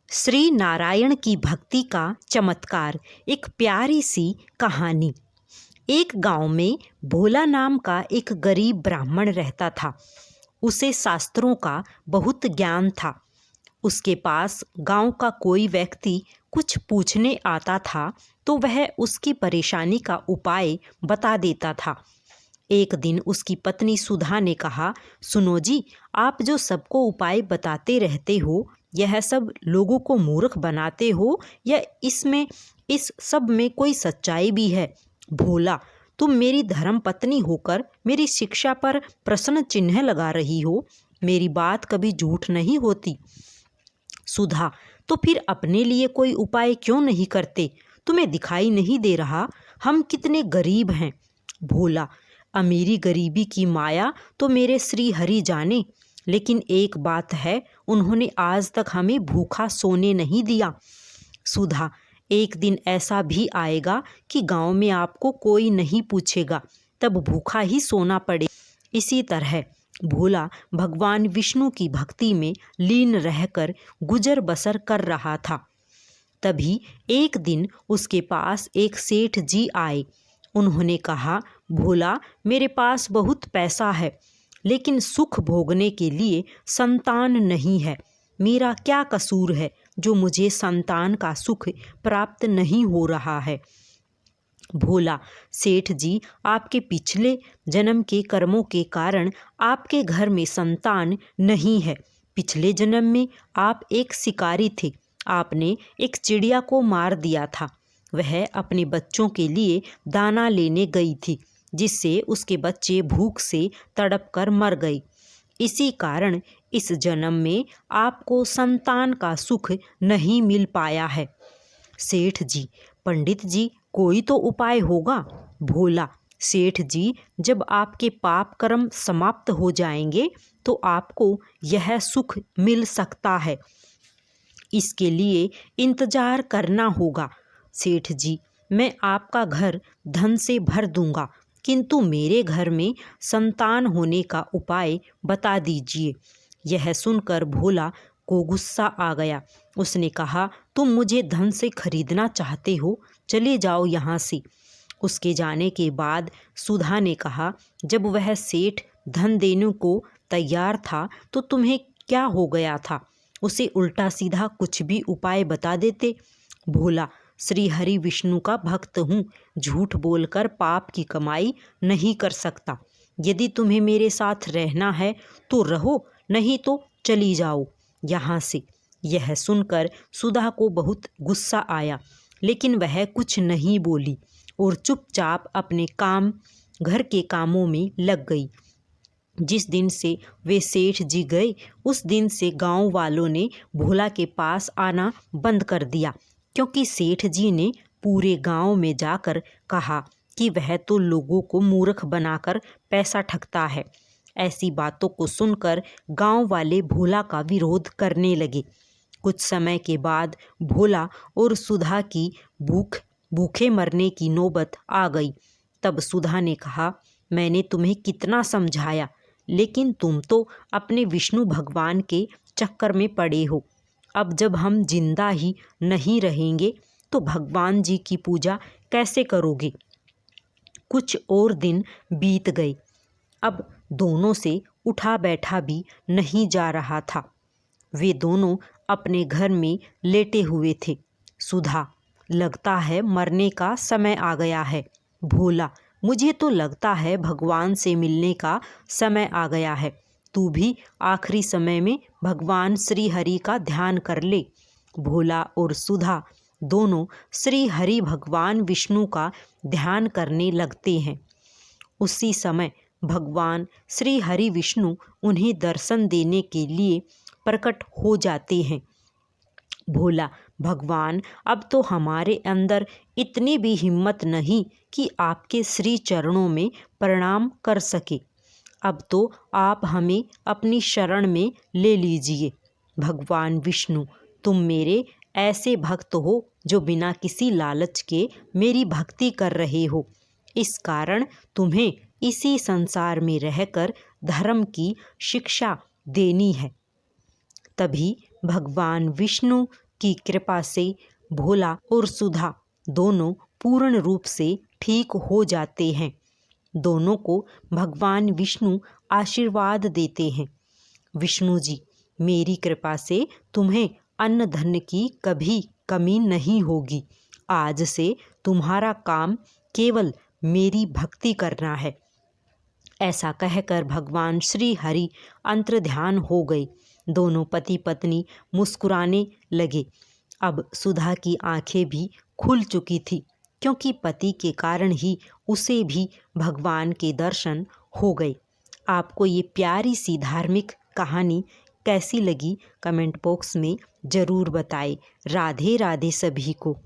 श्री नारायण की भक्ति का चमत्कार। एक प्यारी सी कहानी। एक गांव में भोला नाम का एक गरीब ब्राह्मण रहता था। उसे शास्त्रों का बहुत ज्ञान था। उसके पास गांव का कोई व्यक्ति कुछ पूछने आता था तो वह उसकी परेशानी का उपाय बता देता था। एक दिन उसकी पत्नी सुधा ने कहा, सुनो जी, आप जो सबको उपाय बताते रहते हो, यह सब लोगों को मूर्ख बनाते हो या इस सब में कोई सच्चाई भी है? भोला, तुम मेरी धर्म पत्नी होकर मेरी शिक्षा पर प्रश्न चिन्ह लगा रही हो। मेरी बात कभी झूठ नहीं होती। सुधा, तो फिर अपने लिए कोई उपाय क्यों नहीं करते? तुम्हें दिखाई नहीं दे रहा हम कितने गरीब हैं? भोला, अमीरी गरीबी की माया तो मेरे श्री हरि जाने, लेकिन एक बात है, उन्होंने आज तक हमें भूखा सोने नहीं दिया। सुधा, एक दिन ऐसा भी आएगा कि गांव में आपको कोई नहीं पूछेगा, तब भूखा ही सोना पड़े। इसी तरह भोला भगवान विष्णु की भक्ति में लीन रहकर गुजर बसर कर रहा था। तभी एक दिन उसके पास एक सेठ जी आए। उन्होंने कहा, भोला, मेरे पास बहुत पैसा है, लेकिन सुख भोगने के लिए संतान नहीं है। मेरा क्या कसूर है जो मुझे संतान का सुख प्राप्त नहीं हो रहा है? भोला, सेठ जी, आपके पिछले जन्म के कर्मों के कारण आपके घर में संतान नहीं है। पिछले जन्म में आप एक शिकारी थे। आपने एक चिड़िया को मार दिया था। वह अपने बच्चों के लिए दाना लेने गई थी, जिससे उसके बच्चे भूख से तड़प कर मर गए। इसी कारण इस जन्म में आपको संतान का सुख नहीं मिल पाया है। सेठ जी, पंडित जी, कोई तो उपाय होगा। भोला, सेठ जी, जब आपके पाप कर्म समाप्त हो जाएंगे तो आपको यह सुख मिल सकता है। इसके लिए इंतजार करना होगा। सेठ जी, मैं आपका घर धन से भर दूंगा, किंतु मेरे घर में संतान होने का उपाय बता दीजिए। यह सुनकर भोला को गुस्सा आ गया। उसने कहा, तुम मुझे धन से खरीदना चाहते हो? चले जाओ यहाँ से। उसके जाने के बाद सुधा ने कहा, जब वह सेठ धन देने को तैयार था तो तुम्हें क्या हो गया था? उसे उल्टा सीधा कुछ भी उपाय बता देते। भोला, श्री हरि विष्णु का भक्त हूँ, झूठ बोलकर पाप की कमाई नहीं कर सकता। यदि तुम्हें मेरे साथ रहना है तो रहो, नहीं तो चली जाओ यहाँ से। यह सुनकर सुधा को बहुत गुस्सा आया, लेकिन वह कुछ नहीं बोली और चुपचाप अपने घर के कामों में लग गई। जिस दिन से वे सेठ जी गए, उस दिन से गांव वालों ने भोला के पास आना बंद कर दिया, क्योंकि सेठ जी ने पूरे गांव में जाकर कहा कि वह तो लोगों को मूर्ख बनाकर पैसा ठगता है। ऐसी बातों को सुनकर गांव वाले भोला का विरोध करने लगे। कुछ समय के बाद भोला और सुधा की भूखे मरने की नौबत आ गई। तब सुधा ने कहा, मैंने तुम्हें कितना समझाया, लेकिन तुम तो अपने विष्णु भगवान के चक्कर में पड़े हो। अब जब हम जिंदा ही नहीं रहेंगे तो भगवान जी की पूजा कैसे करोगे? कुछ और दिन बीत गए। अब दोनों से उठा बैठा भी नहीं जा रहा था। वे दोनों अपने घर में लेटे हुए थे। सुधा, लगता है मरने का समय आ गया है। भोला, मुझे तो लगता है भगवान से मिलने का समय आ गया है। तू भी आखिरी समय में भगवान श्री हरि का ध्यान कर ले। भोला और सुधा दोनों श्री हरि भगवान विष्णु का ध्यान करने लगते हैं। उसी समय भगवान श्री हरि विष्णु उन्हें दर्शन देने के लिए प्रकट हो जाते हैं। भोला, भगवान, अब तो हमारे अंदर इतनी भी हिम्मत नहीं कि आपके श्री चरणों में प्रणाम कर सके। अब तो आप हमें अपनी शरण में ले लीजिए। भगवान विष्णु, तुम मेरे ऐसे भक्त हो जो बिना किसी लालच के मेरी भक्ति कर रहे हो। इस कारण तुम्हें इसी संसार में रहकर धर्म की शिक्षा देनी है। तभी भगवान विष्णु की कृपा से भोला और सुधा दोनों पूर्ण रूप से ठीक हो जाते हैं। दोनों को भगवान विष्णु आशीर्वाद देते हैं। विष्णु जी, मेरी कृपा से तुम्हें अन्न धन की कभी कमी नहीं होगी। आज से तुम्हारा काम केवल मेरी भक्ति करना है। ऐसा कहकर भगवान श्री हरि अंतर्ध्यान हो गए। दोनों पति पत्नी मुस्कुराने लगे। अब सुधा की आंखें भी खुल चुकी थी, क्योंकि पति के कारण ही उसे भी भगवान के दर्शन हो गए। आपको ये प्यारी सी धार्मिक कहानी कैसी लगी, कमेंट बॉक्स में ज़रूर बताएं। राधे राधे सभी को।